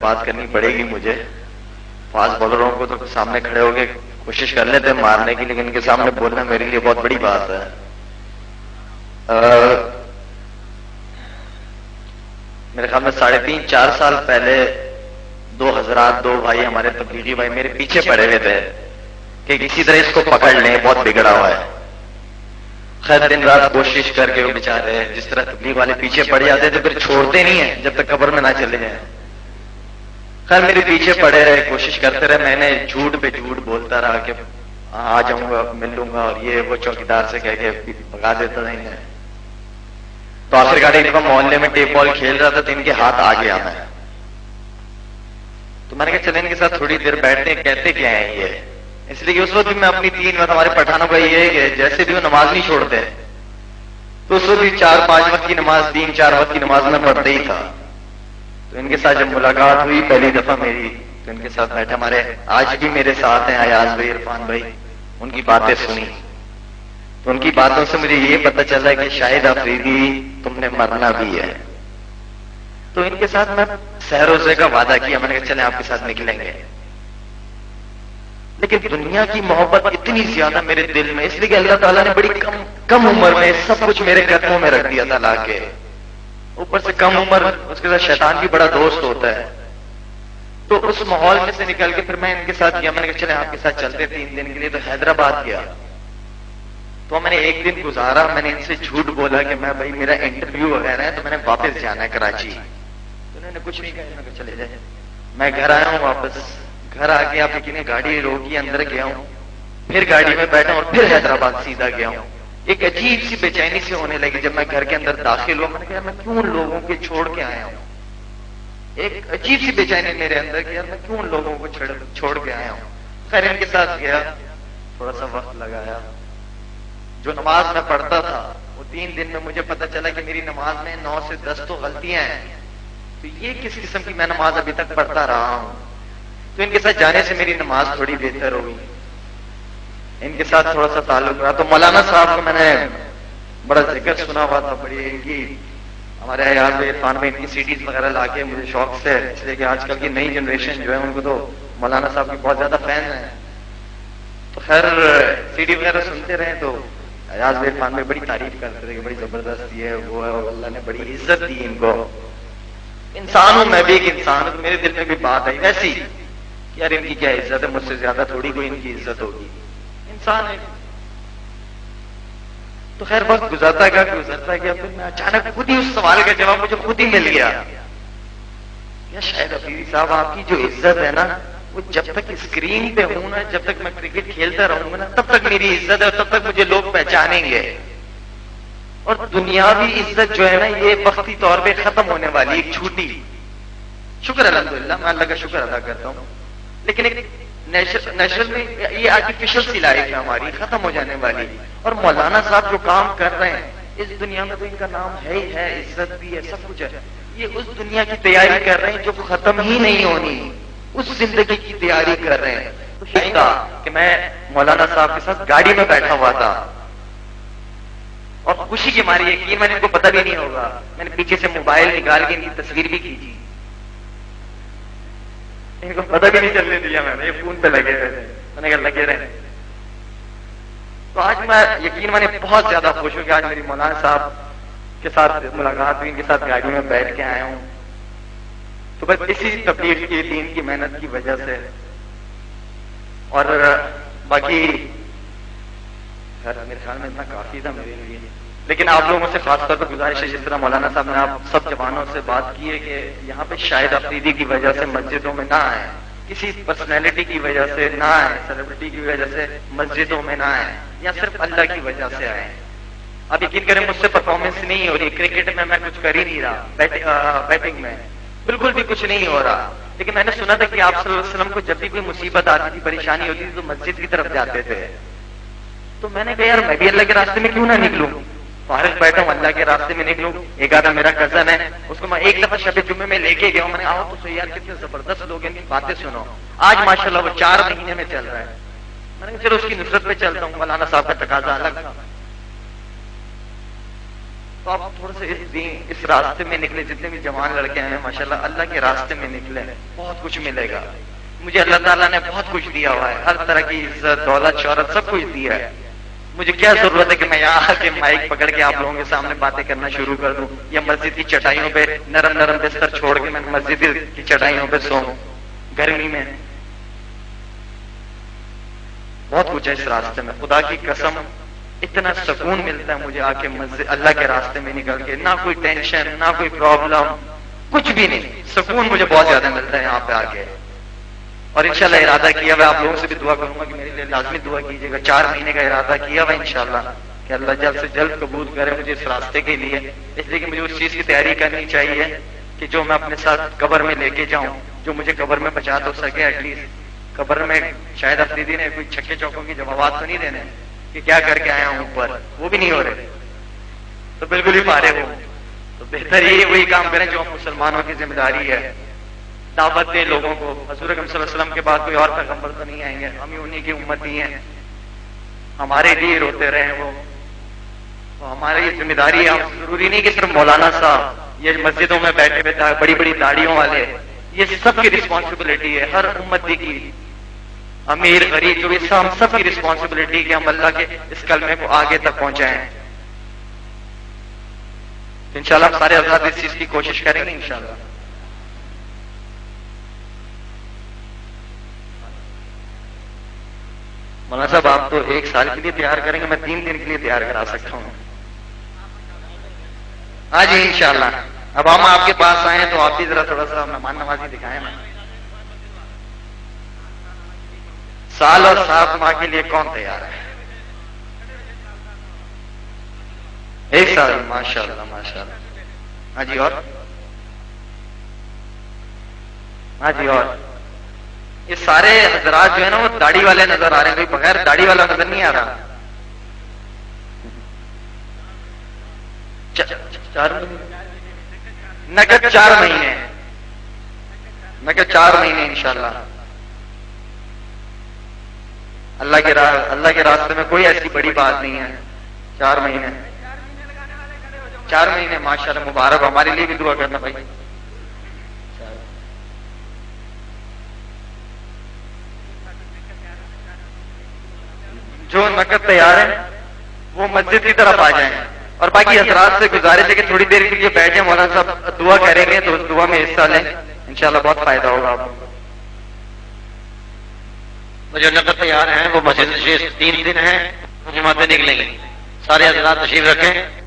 بات کرنی پڑے گی مجھے. فاسٹ بالروں کو تو سامنے کھڑے ہو کے کوشش کر لیتے ہیں مارنے کی، لیکن ان کے سامنے بولنا میرے لیے بہت بڑی بات ہے. میرے خیال میں 3.5-4 سال پہلے دو حضرات، دو بھائی ہمارے تبلیغی بھائی میرے پیچھے پڑے ہوئے تھے کہ کسی طرح اس کو پکڑ لیں، بہت بگڑا ہوا ہے. خیر دن رات کوشش کر کے وہ بیچارے جس طرح تبلیغ والے پیچھے پڑ جاتے تھے پھر چھوڑتے نہیں ہیں جب تک قبر میں نہ چلے جائیں. خیر میرے پیچھے پڑے رہے، کوشش کرتے رہے. میں نے جھوٹ پہ جھوٹ بولتا رہا کہ آ جاؤں گا، مل لوں گا، اور یہ وہ چوکیدار سے کہہ کے بھگا دیتا نہیں ہے. تو آخر کار ایک دفعہ محلے میں ٹیپ بال کھیل رہا تھا تو ان کے ہاتھ آ گیا میں. تو میں نے کہا چلے ان کے ساتھ تھوڑی دیر بیٹھتے ہیں، کہتے کیا ہیں یہ. اس لیے کہ اس وقت بھی میں اپنی 3 وقت ہمارے پٹھانوں کا یہ ہے کہ جیسے بھی وہ نماز نہیں چھوڑتے، تو اس وقت بھی 4-5 وقت کی نماز، 3-4 وقت کی نماز میں پڑھتے ہی تھا. تو ان کے ساتھ جب ملاقات ہوئی پہلی دفعہ میری، تو ان کے ساتھ بیٹھے، ہمارے آج بھی میرے ساتھ ہیں ایاز بھائی، عرفان بھائی. ان کی باتیں سنی تو ان کی باتوں سے مجھے یہ پتہ چلا کہ شاہد افریدی تم نے مرنا بھی ہے. تو ان کے ساتھ میں سحر روزے کا وعدہ کیا، میں نے کہا چلیں آپ کے ساتھ نکلیں گے. لیکن دنیا کی محبت اتنی زیادہ میرے دل میں، اس لیے کہ اللہ تعالیٰ نے بڑی کم عمر میں سب کچھ میرے قدموں میں رکھ دیا تھا لا کے. اوپر سے کم عمر، اس کے ساتھ شیطان بھی بڑا دوست ہوتا ہے. تو اس ماحول میں سے نکل کے پھر میں ان کے ساتھ گیا. میں نے کہا چلیں آپ کے ساتھ چلتے 3 دن کے لیے. تو حیدرآباد گیا تو میں نے 1 دن گزارا. میں نے ان سے جھوٹ بولا کہ میں بھائی میرا انٹرویو وغیرہ ہے تو میں نے واپس جانا ہے کراچی. تو انہوں نے کچھ نہیں کہا، میں چلے جائیں. میں گھر آیا ہوں، واپس گھر آ کے آپ یقین گاڑی روکی، اندر گیا ہوں، پھر گاڑی میں بیٹھا اور پھر حیدرآباد سیدھا گیا ہوں. ایک عجیب سی بے چینی سے ہونے لگی جب میں گھر کے اندر داخل ہوا. میں نے کہا میں کیوں لوگوں کے چھوڑ کے آیا ہوں. ایک عجیب سی بے چینی میرے اندر کہ یار میں کیوں لوگوں کو چھوڑ کے آیا ہوں. خیر ان کے ساتھ گیا، تھوڑا سا وقت لگایا. جو نماز میں پڑھتا تھا وہ 3 دن میں مجھے پتا چلا کہ میری نماز میں 9 سے 10 تو غلطیاں ہیں. تو یہ کس قسم کی میں نماز ابھی تک پڑھتا رہا ہوں. تو ان کے ساتھ جانے سے میری نماز تھوڑی بہتر ہوئی، ان کے ساتھ تھوڑا سا تعلق رہا. تو مولانا صاحب کو میں نے بڑا ذکر سنا ہوا تھا، بڑی ان کی ہمارے ایاز بھائی، عرفان بھائی، ان کی CDs وغیرہ لا کے مجھے شوق سے، اس لیے کہ آج کل کی نئی جنریشن جو ہے ان کو تو مولانا صاحب کی بہت زیادہ فین ہیں. تو خیر CD وغیرہ سنتے رہے تو ایاز بھائی، عرفان بھائی بڑی تعریف کرتے تھے کہ بڑی زبردست ہے وہ ہے، اللہ نے بڑی عزت دی ان کو. انسان ہوں، میں بھی ایک انسان ہوں. میرے دل میں بھی بات آئی ویسی کہ یار ان کی کیا عزت ہے، مجھ سے زیادہ تھوڑی کوئی ان کی عزت ہوگی، انسان ہے. تو خیر وقت گزرتا گیا پھر میں اچانک خود ہی اس سوال کا جواب مجھے خود ہی مل گیا. یا شاید افریدی صاحب آپ کی جو عزت ہے نا وہ جب تک اسکرین پہ ہوں نا، جب تک میں کرکٹ کھیلتا رہوں گا نا، تب تک میری عزت ہے اور تب تک مجھے لوگ پہچانیں گے. اور دنیاوی عزت جو ہے نا یہ وقتی طور پہ ختم ہونے والی، ایک چھوٹی. شکر الحمدللہ، میں اللہ کا شکر ادا کرتا ہوں. لیکن ایک نیچرل میں یہ آرٹیفیشل سی لائف ہے ہماری، ختم ہو جانے والی. اور مولانا صاحب جو کام کر رہے ہیں اس دنیا میں تو ان کا نام ہے ہی ہے، عزت بھی ہے، سب کچھ ہے. یہ اس دنیا کی تیاری کر رہے ہیں جو ختم ہی نہیں ہونی، اس زندگی کی تیاری کر رہے ہیں. تو کہا کہ میں مولانا صاحب کے ساتھ گاڑی میں بیٹھا ہوا تھا اور خوشی کی ماری یقین میں نے ان کو پتہ بھی نہیں ہوگا، میں نے پیچھے سے موبائل نکال کے ان کی تصویر بھی کھینچی، ان کو پتہ بھی نہیں چلنے دیا. میں نے یہ فون پہ لگے رہے تھے، میں نے کہا لگے رہے. تو آج میں یقین میں نے بہت زیادہ خوش ہوں کہ آج میری مولانا صاحب کے ساتھ ملاقات ہوئی، ان کے ساتھ گاڑی میں بیٹھ کے آیا ہوں. تو بس اسی تبلیغ کی، دین کی محنت کی وجہ سے. اور باقی میرے خیال میں اتنا کافی تھا میرے لیے. لیکن آپ لوگوں سے خاص طور پر گزارش ہے، جس طرح مولانا صاحب نے آپ سب جوانوں سے بات کی ہے کہ یہاں پہ شاہد افریدی کی وجہ سے مسجدوں میں نہ آئے، کسی پرسنالٹی کی وجہ سے نہ آئے، سیلیبریٹی کی وجہ سے مسجدوں میں نہ آئے، یا صرف اللہ کی وجہ سے آئے. اب یقین کریں مجھ سے پرفارمنس نہیں ہو رہی، کرکٹ میں کچھ کر ہی نہیں رہا، بیٹنگ میں بالکل بھی کچھ نہیں ہو رہا. لیکن میں نے سنا تھا کہ آپ صلی اللہ علیہ وسلم کو جب بھی کوئی مصیبت آتی تھی، پریشانی ہوتی تھی تو مسجد کی طرف جاتے تھے. تو میں نے کہا یار میں بھی اللہ کے راستے میں کیوں نہ نکلوں، فارغ بیٹھا ہوں اللہ کے راستے میں نکلوں. ایک آدھا میرا کزن ہے، اس کو میں ایک دفعہ شب جمعے میں لے کے گیا ہوں. میں نے آؤ تو صحیح یار کتنے زبردست لوگ ہیں، باتیں سنو. آج ماشاءاللہ وہ 4 مہینے میں چل رہا ہے. میں نے کہا چلو اس کی نصرت پہ چلتا ہوں. مولانا صاحب کا تقاضا الگ تھا. تو آپ تھوڑا سا اس راستے میں نکلے. جتنے بھی جوان لڑکے ہیں ماشاءاللہ اللہ کے راستے میں نکلے, بہت کچھ ملے گا. مجھے اللہ تعالیٰ نے بہت کچھ دیا ہوا ہے, ہر طرح کی عزت دولت شہرت سب کچھ دیا ہے. مجھے کیا ضرورت ہے کہ میں یہاں آ کے مائک پکڑ کے آپ لوگوں کے سامنے باتیں کرنا شروع کر دوں, یا مسجد کی چٹائیوں پہ نرم نرم بستر چھوڑ کے میں مسجد کی چٹائیوں پہ سوؤں گرمی میں. بہت کچھ ہے اس راستے میں, خدا کی قسم اتنا سکون ملتا ہے مجھے آ کے مسجد اللہ کے راستے میں نکل کے. نہ کوئی ٹینشن, نہ کوئی پرابلم, کچھ بھی نہیں. سکون مجھے بہت زیادہ ملتا ہے یہاں پہ آ کے. اور انشاءاللہ ارادہ کیا ہوا, آپ لوگوں سے بھی دعا کروں گا کہ میرے لیے لازمی دعا کیجیے گا. 4 مہینے کا ارادہ کیا ہوا انشاءاللہ کہ اللہ جلد سے جلد قبول کرے مجھے اس راستے کے لیے. اس لیے کہ مجھے اس چیز کی تیاری کرنی چاہیے کہ جو میں اپنے ساتھ قبر میں لے کے جاؤں, جو مجھے قبر میں بچا تو سکے. ایٹ لیسٹ قبر میں شاید افریدی نے کوئی چھکے چوکوں کی جوابات تو نہیں دینے کہ کیا کر کے آیا ہوں اوپر, وہ بھی نہیں ہو رہے, تو بالکل ہی فارغ ہوں. تو بہتر یہ وہی کام کریں جو مسلمانوں کی ذمہ داری ہے. دعوت دیں لوگوں کو. حضور اکرم صلی اللہ علیہ وسلم کے بعد کوئی اور پیغمبر تو نہیں آئیں گے, ہم ہی انہی کی امتی ہیں. ہمارے لیے روتے رہے وہ, تو ہماری یہ ذمہ داری ہے. ضروری نہیں کہ صرف مولانا صاحب, یہ مسجدوں میں بیٹھے ہوئے بڑی بڑی داڑیوں والے, یہ سب کی رسپانسبلٹی ہے, ہر امتی کی. امیر غریب جو بھی ہم سب کی رسپانسبلٹی کہ ہم اللہ کے اس کلمے کو آگے تک پہنچائیں. انشاءاللہ ہم سارے حضرات اس چیز کی کوشش کریں گے انشاءاللہ. مولانا صاحب آپ تو 1 سال کے لیے تیار کریں گے, میں 3 دن کے لیے تیار کرا سکتا ہوں. ہاں جی انشاءاللہ. اب ہم آپ کے پاس آئے تو آپ بھی ذرا تھوڑا سا مہمان نوازی دکھائیں. سال اور 7 ماہ کے لیے کون تیار ہے؟ 1 سال. ماشاءاللہ ماشاءاللہ. ہاں جی. اور ہاں جی. اور یہ سارے حضرات جو ہے نا وہ داڑھی والے نظر آ رہے ہیں, کوئی بغیر داڑھی والا نظر نہیں آ رہا. 4 نقد 4 مہینے, نقد 4 مہینے انشاءاللہ. اللہ کے راستے میں کوئی ایسی بڑی بات نہیں ہے. 4 مہینے 4 مہینے ماشاءاللہ مبارک. ہمارے لیے بھی دعا کرنا بھائی. جو نقد تیار ہے وہ مسجد کی طرف آ جائیں. اور باقی حضرات سے گزارش ہے کہ تھوڑی دیر کے لیے بیٹھے, مولانا صاحب دعا کریں گے تو اس دعا میں حصہ لیں, انشاءاللہ بہت فائدہ ہوگا آپ کو. جو نقد تیار ہیں وہ مسجد 3 دن ہیں, جماعتیں نکلیں گی. سارے حضرات تشریف رکھیں.